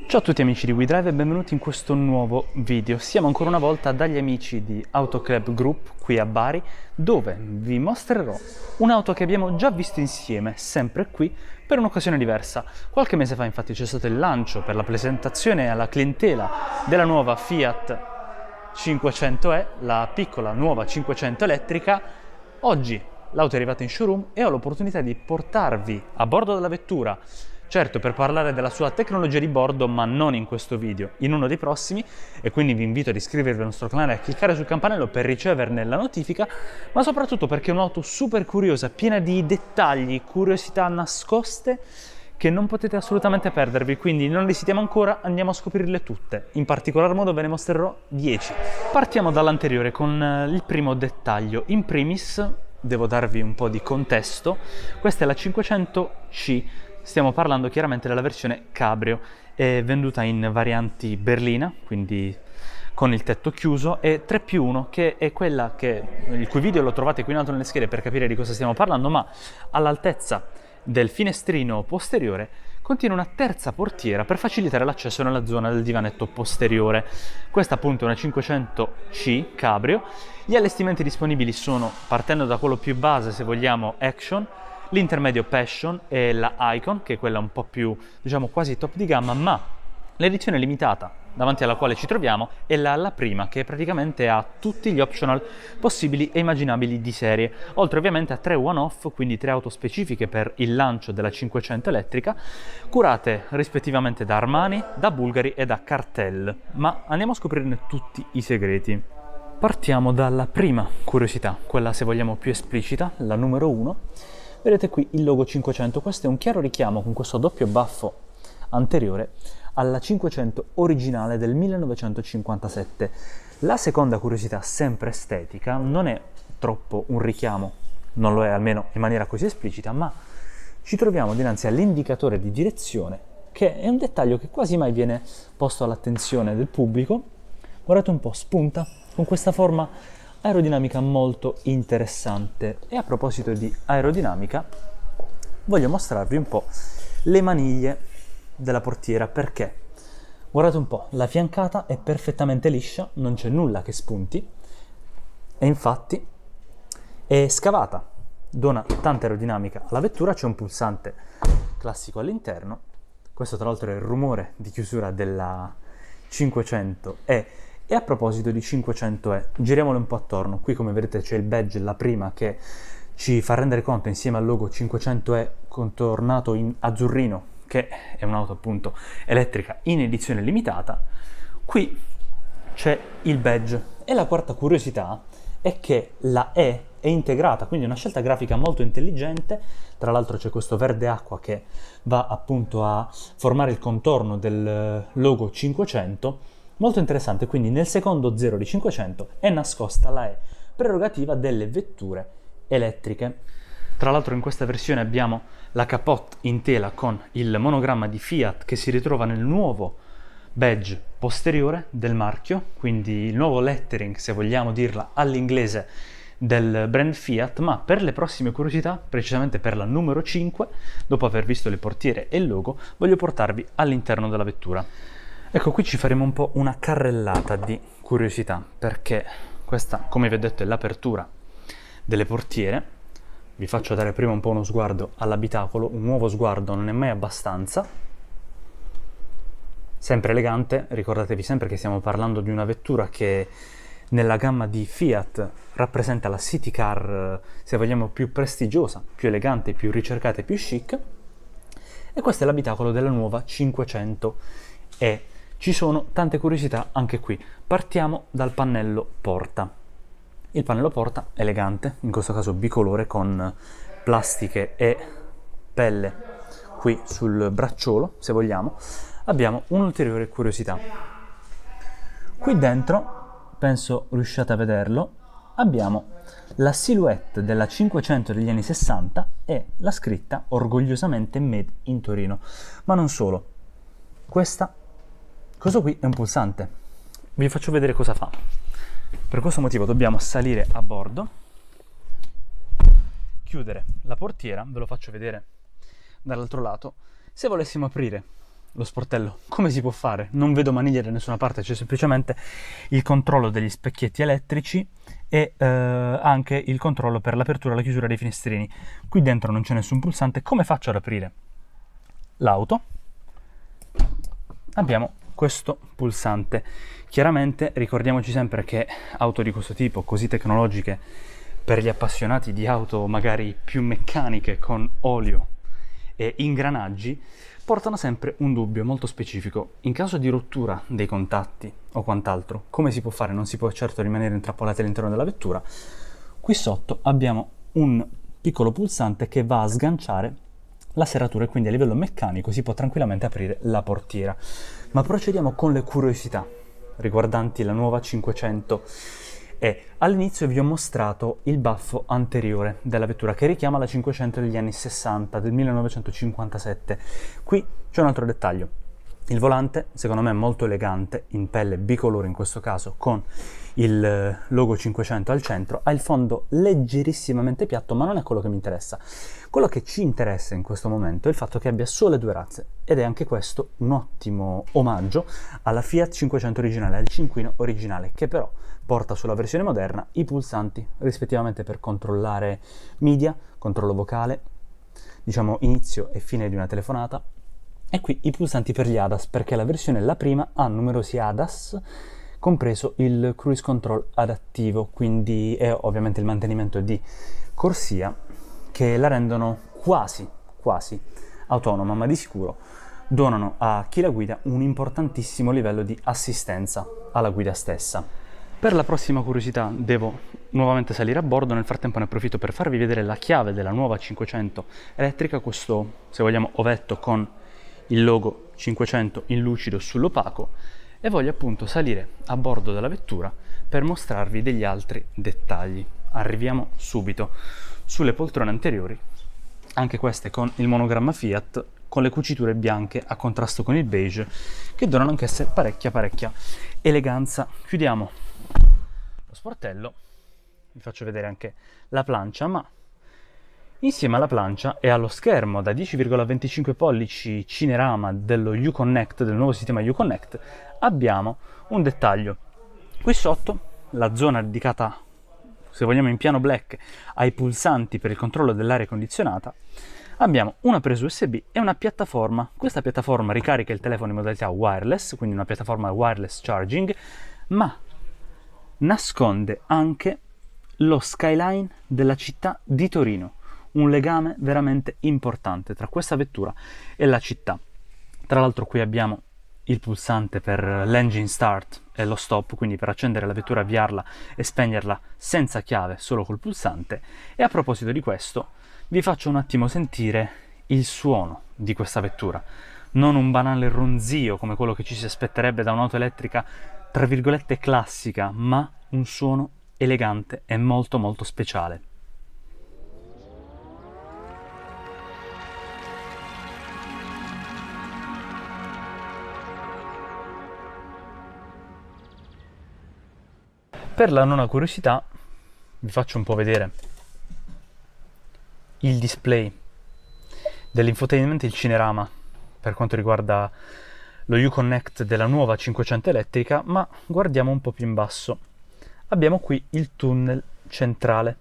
Ciao a tutti amici di WeDrive e benvenuti in questo nuovo video. Siamo ancora una volta dagli amici di Auto Club Group qui a Bari, dove vi mostrerò un'auto che abbiamo già visto insieme, sempre qui, per un'occasione diversa. Qualche mese fa infatti c'è stato il lancio per la presentazione alla clientela della nuova Fiat 500e, la piccola nuova 500 elettrica. Oggi l'auto è arrivata in showroom e ho l'opportunità di portarvi a bordo della vettura, certo per parlare della sua tecnologia di bordo, ma non in questo video, in uno dei prossimi, e quindi vi invito ad iscrivervi al nostro canale e a cliccare sul campanello per riceverne la notifica, ma soprattutto perché è un'auto super curiosa, piena di dettagli, curiosità nascoste che non potete assolutamente perdervi, quindi non esitiamo ancora, andiamo a scoprirle tutte. In particolar modo ve ne mostrerò 10. Partiamo dall'anteriore con il primo dettaglio. In primis devo darvi un po' di contesto. Questa è la 500C. Stiamo parlando chiaramente della versione cabrio, è venduta in varianti berlina, quindi con il tetto chiuso, e 3+1, che è quella il cui video lo trovate qui in alto nelle schede per capire di cosa stiamo parlando, ma all'altezza del finestrino posteriore contiene una terza portiera per facilitare l'accesso nella zona del divanetto posteriore. Questa appunto è una 500C cabrio. Gli allestimenti disponibili sono, partendo da quello più base, se vogliamo, Action, l'intermedio Passion e la Icon, che è quella un po' più, diciamo, quasi top di gamma, ma l'edizione limitata davanti alla quale ci troviamo è la prima, che praticamente ha tutti gli optional possibili e immaginabili di serie, oltre ovviamente a 3 one-off, quindi 3 auto specifiche per il lancio della 500 elettrica, curate rispettivamente da Armani, da Bulgari e da Cartel. Ma andiamo a scoprirne tutti i segreti. Partiamo dalla prima curiosità, quella se vogliamo più esplicita, la numero 1. Vedete qui il logo 500, questo è un chiaro richiamo con questo doppio baffo anteriore alla 500 originale del 1957. La seconda curiosità, sempre estetica, non è troppo un richiamo, non lo è almeno in maniera così esplicita, ma ci troviamo dinanzi all'indicatore di direzione, che è un dettaglio che quasi mai viene posto all'attenzione del pubblico. Guardate un po', spunta con questa forma aerodinamica molto interessante. E a proposito di aerodinamica, voglio mostrarvi un po' le maniglie della portiera, perché guardate un po', la fiancata è perfettamente liscia, non c'è nulla che spunti e infatti è scavata, dona tanta aerodinamica alla vettura. C'è un pulsante classico all'interno, questo tra l'altro è il rumore di chiusura della 500e. E a proposito di 500e, giriamole un po' attorno. Qui, come vedete, c'è il badge, la prima, che ci fa rendere conto, insieme al logo 500e contornato in azzurrino, che è un'auto appunto elettrica in edizione limitata. Qui c'è il badge. E la quarta curiosità è che la E è integrata, quindi una scelta grafica molto intelligente. Tra l'altro c'è questo verde acqua che va appunto a formare il contorno del logo 500. Molto interessante, quindi nel secondo 0 di 500 è nascosta la E, prerogativa delle vetture elettriche. Tra l'altro in questa versione abbiamo la capote in tela con il monogramma di Fiat che si ritrova nel nuovo badge posteriore del marchio, quindi il nuovo lettering, se vogliamo dirla all'inglese, del brand Fiat. Ma per le prossime curiosità, precisamente per la numero 5, dopo aver visto le portiere e il logo, voglio portarvi all'interno della vettura. Ecco, qui ci faremo un po' una carrellata di curiosità, perché questa, come vi ho detto, è l'apertura delle portiere. Vi faccio dare prima un po' uno sguardo all'abitacolo, un nuovo sguardo non è mai abbastanza. Sempre elegante, ricordatevi sempre che stiamo parlando di una vettura che nella gamma di Fiat rappresenta la city car, se vogliamo, più prestigiosa, più elegante, più ricercata e più chic. E questo è l'abitacolo della nuova 500e. Ci sono tante curiosità anche qui. Partiamo dal pannello porta. Il pannello porta elegante, in questo caso bicolore, con plastiche e pelle qui sul bracciolo, se vogliamo. Abbiamo un'ulteriore curiosità. Qui dentro, penso riusciate a vederlo, abbiamo la silhouette della 500 degli anni 60 e la scritta orgogliosamente Made in Torino. Ma non solo. Questo qui è un pulsante. Vi faccio vedere cosa fa. Per questo motivo dobbiamo salire a bordo, chiudere la portiera, ve lo faccio vedere dall'altro lato. Se volessimo aprire lo sportello, come si può fare? Non vedo maniglie da nessuna parte, c'è semplicemente il controllo degli specchietti elettrici e anche il controllo per l'apertura e la chiusura dei finestrini. Qui dentro non c'è nessun pulsante. Come faccio ad aprire l'auto? Abbiamo questo pulsante. Chiaramente ricordiamoci sempre che auto di questo tipo, così tecnologiche, per gli appassionati di auto magari più meccaniche con olio e ingranaggi, portano sempre un dubbio molto specifico. In caso di rottura dei contatti o quant'altro, come si può fare? Non si può certo rimanere intrappolati all'interno della vettura. Qui sotto abbiamo un piccolo pulsante che va a sganciare la serratura e quindi a livello meccanico si può tranquillamente aprire la portiera. Ma procediamo con le curiosità riguardanti la nuova 500. E all'inizio vi ho mostrato il baffo anteriore della vettura che richiama la 500 degli anni 60, del 1957. Qui c'è un altro dettaglio. Il volante, secondo me, è molto elegante, in pelle bicolore in questo caso, con il logo 500 al centro. Ha il fondo leggerissimamente piatto, ma non è quello che mi interessa. Quello che ci interessa in questo momento è il fatto che abbia sole due razze, ed è anche questo un ottimo omaggio alla Fiat 500 originale, al cinquino originale, che però porta sulla versione moderna i pulsanti rispettivamente per controllare media, controllo vocale, diciamo inizio e fine di una telefonata, e qui i pulsanti per gli ADAS, perché la versione, la prima, ha numerosi ADAS, compreso il cruise control adattivo, quindi è ovviamente il mantenimento di corsia, che la rendono quasi autonoma, ma di sicuro donano a chi la guida un importantissimo livello di assistenza alla guida stessa. Per la prossima curiosità devo nuovamente salire a bordo, nel frattempo ne approfitto per farvi vedere la chiave della nuova 500 elettrica, questo, se vogliamo, ovetto con il logo 500 in lucido sull'opaco, e voglio appunto salire a bordo della vettura per mostrarvi degli altri dettagli. Arriviamo subito sulle poltrone anteriori, anche queste con il monogramma Fiat, con le cuciture bianche a contrasto con il beige, che donano anch'esse parecchia eleganza. Chiudiamo lo sportello, vi faccio vedere anche la plancia, ma insieme alla plancia e allo schermo da 10,25 pollici Cinerama dello Uconnect, del nuovo sistema Uconnect, abbiamo un dettaglio. Qui sotto, la zona dedicata, se vogliamo in piano black, ai pulsanti per il controllo dell'aria condizionata, abbiamo una presa USB e una piattaforma. Questa piattaforma ricarica il telefono in modalità wireless, quindi una piattaforma wireless charging, ma nasconde anche lo skyline della città di Torino, un legame veramente importante tra questa vettura e la città. Tra l'altro qui abbiamo il pulsante per l'engine start e lo stop, quindi per accendere la vettura, avviarla e spegnerla senza chiave, solo col pulsante. E a proposito di questo, vi faccio un attimo sentire il suono di questa vettura. Non un banale ronzio come quello che ci si aspetterebbe da un'auto elettrica tra virgolette classica, ma un suono elegante e molto speciale. Per la nona curiosità vi faccio un po' vedere il display dell'infotainment, il Cinerama, per quanto riguarda lo Uconnect della nuova 500 elettrica, ma guardiamo un po' più in basso. Abbiamo qui il tunnel centrale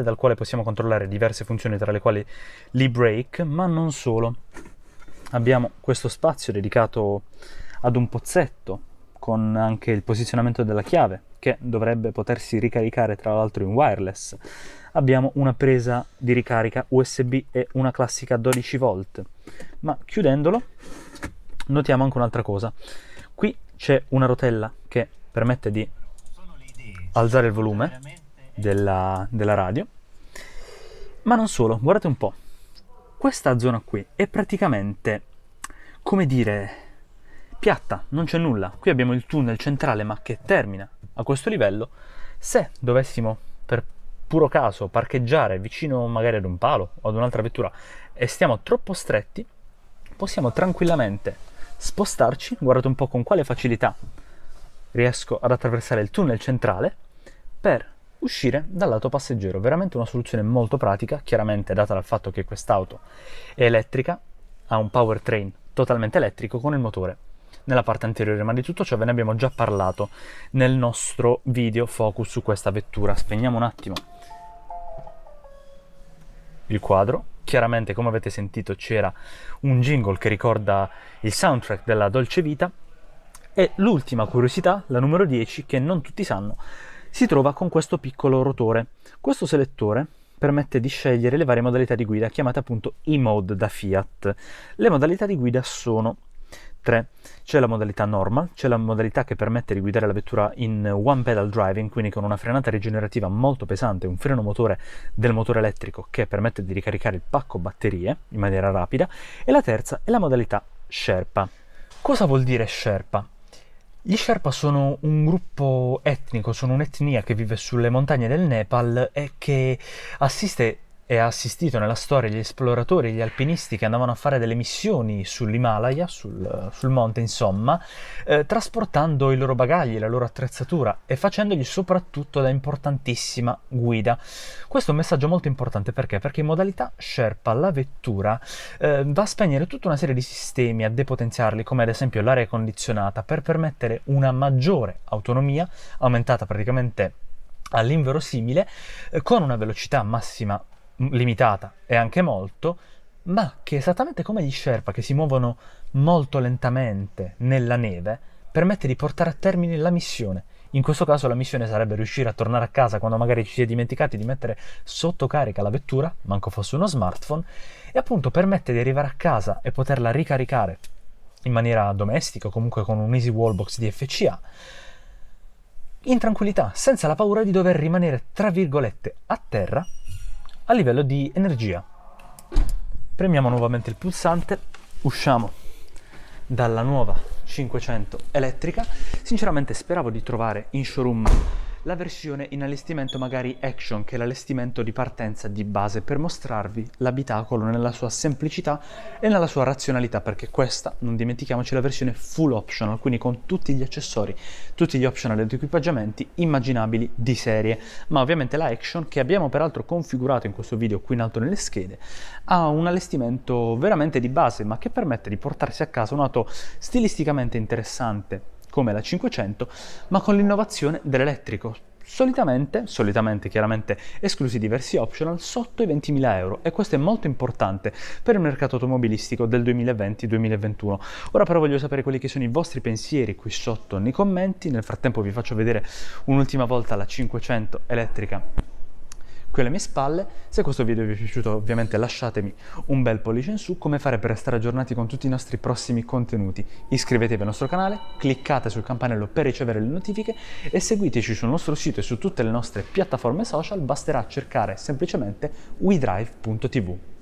dal quale possiamo controllare diverse funzioni, tra le quali l'e-brake, ma non solo. Abbiamo questo spazio dedicato ad un pozzetto con anche il posizionamento della chiave, che dovrebbe potersi ricaricare tra l'altro in wireless. Abbiamo una presa di ricarica USB e una classica 12 volt. Ma chiudendolo notiamo anche un'altra cosa. Qui c'è una rotella che permette di alzare il volume della radio, ma non solo. Guardate un po', questa zona qui è praticamente, come dire, piatta, non c'è nulla. Qui abbiamo il tunnel centrale, ma che termina a questo livello. Se dovessimo per puro caso parcheggiare vicino magari ad un palo o ad un'altra vettura e stiamo troppo stretti, possiamo tranquillamente spostarci. Guardate un po' con quale facilità riesco ad attraversare il tunnel centrale per uscire dal lato passeggero. Veramente una soluzione molto pratica, chiaramente data dal fatto che quest'auto è elettrica, ha un powertrain totalmente elettrico con il motore nella parte anteriore, ma di tutto ciò ve ne abbiamo già parlato nel nostro video focus su questa vettura. Spegniamo un attimo il quadro. Chiaramente, come avete sentito, c'era un jingle che ricorda il soundtrack della Dolce Vita. E l'ultima curiosità, la numero 10, che non tutti sanno, si trova con questo piccolo rotore. Questo selettore permette di scegliere le varie modalità di guida, chiamate appunto e-mode da Fiat. Le modalità di guida sono 3. C'è la modalità normal, c'è la modalità che permette di guidare la vettura in one pedal driving, quindi con una frenata rigenerativa molto pesante, un freno motore del motore elettrico che permette di ricaricare il pacco batterie in maniera rapida, e la terza è la modalità Sherpa. Cosa vuol dire Sherpa? Gli Sherpa sono un gruppo etnico, sono un'etnia che vive sulle montagne del Nepal e che assiste e ha assistito nella storia gli esploratori, gli alpinisti che andavano a fare delle missioni sull'Himalaya, sul monte insomma, trasportando i loro bagagli, la loro attrezzatura e facendogli soprattutto da importantissima guida. Questo è un messaggio molto importante perché? Perché in modalità Sherpa la vettura va a spegnere tutta una serie di sistemi, a depotenziarli, come ad esempio l'aria condizionata, per permettere una maggiore autonomia, aumentata praticamente all'inverosimile, con una velocità massima limitata e anche molto, ma che esattamente come gli Sherpa che si muovono molto lentamente nella neve, permette di portare a termine la missione. In questo caso la missione sarebbe riuscire a tornare a casa quando magari ci si è dimenticati di mettere sotto carica la vettura, manco fosse uno smartphone, e appunto permette di arrivare a casa e poterla ricaricare in maniera domestica o comunque con un Easy Wallbox di FCA in tranquillità, senza la paura di dover rimanere tra virgolette a terra a livello di energia. Premiamo nuovamente il pulsante, usciamo dalla nuova 500 elettrica. Sinceramente speravo di trovare in showroom la versione in allestimento magari Action, che è l'allestimento di partenza di base, per mostrarvi l'abitacolo nella sua semplicità e nella sua razionalità, perché questa, non dimentichiamoci, è la versione full optional, quindi con tutti gli accessori, tutti gli optional ed equipaggiamenti immaginabili di serie. Ma ovviamente la Action, che abbiamo peraltro configurato in questo video qui in alto nelle schede, ha un allestimento veramente di base, ma che permette di portarsi a casa un'auto stilisticamente interessante come la 500, ma con l'innovazione dell'elettrico, solitamente chiaramente esclusi diversi optional, sotto i 20.000 euro, e questo è molto importante per il mercato automobilistico del 2020-2021. Ora però voglio sapere quelli che sono i vostri pensieri qui sotto nei commenti. Nel frattempo vi faccio vedere un'ultima volta la 500 elettrica qui alle mie spalle. Se questo video vi è piaciuto, ovviamente lasciatemi un bel pollice in su. Come fare per restare aggiornati con tutti i nostri prossimi contenuti? Iscrivetevi al nostro canale, cliccate sul campanello per ricevere le notifiche e seguiteci sul nostro sito e su tutte le nostre piattaforme social. Basterà cercare semplicemente wedrive.tv.